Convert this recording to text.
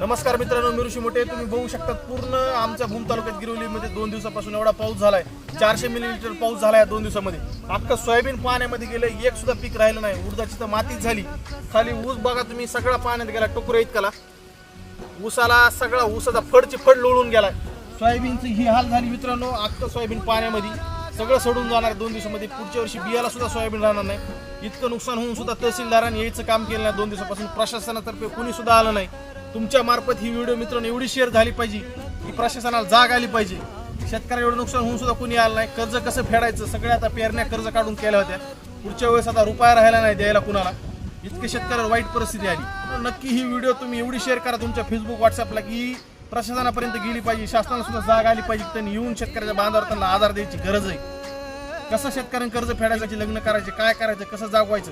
नमस्कार मित्रांनो, मी ऋषी मोठे. तुम्ही बघू शकता पूर्ण आमच्या भूम तालुक्यात गिरवलीमध्ये 2 दिवसापासून एवढा पाऊस झालाय. 400 मिलीमीटर पाऊस झालाय 2 दिवसामध्ये. अख्खं सोयाबीन पाण्यामध्ये गेलं, एक सुद्धा पीक राहिलं नाही. उडदाची तर मातीच झाली. खाली ऊस बघा तुम्ही, सगळा पाण्यात गेला. टोकरे इतकाला ऊसाला सगळा ऊसाचा फडची फड लोळून गेलाय. सोयाबीनची ही हाल झाली मित्रांनो. अख्खं सोयाबीन पाण्यामध्ये सगळं सोडून जाणार 2 दिवसामध्ये. पुढच्या वर्षी बियाला सुद्धा सोयाबीन राहणार नाही. इतकं नुकसान होऊन सुद्धा तहसीलदारांनी यायचं काम केलं नाही 2 दिवसापासून. प्रशासनातर्फे कुणी सुद्धा आलं नाही. तुमच्या मार्फत ही व्हिडिओ मित्रांनो एवढी शेअर झाली पाहिजे की प्रशासनाला जाग आली पाहिजे. शेतकऱ्याला एवढं नुकसान होऊन सुद्धा कुणी आलं नाही. कर्ज कसं फेडायचं, सगळ्या आता पेरण्या कर्ज काढून केल्या होत्या. पुढच्या वेळेस आता रुपया राहिला नाही द्यायला कुणाला. इतके शेतकऱ्यावर वाईट परिस्थिती आली. नक्की ही व्हिडिओ तुम्ही एवढी शेअर करा तुमच्या फेसबुक व्हॉट्सअपला की प्रशासनापर्यंत गेली पाहिजे. शासनाला सुद्धा जाग आली पाहिजे. त्यांनी येऊन शेतकऱ्याच्या बांधावर त्यांना आधार द्यायची गरज आहे. कसं शेतकऱ्यांना कर्ज फेडायचं, लग्न करायचे, काय करायचं, कसं जागवायचं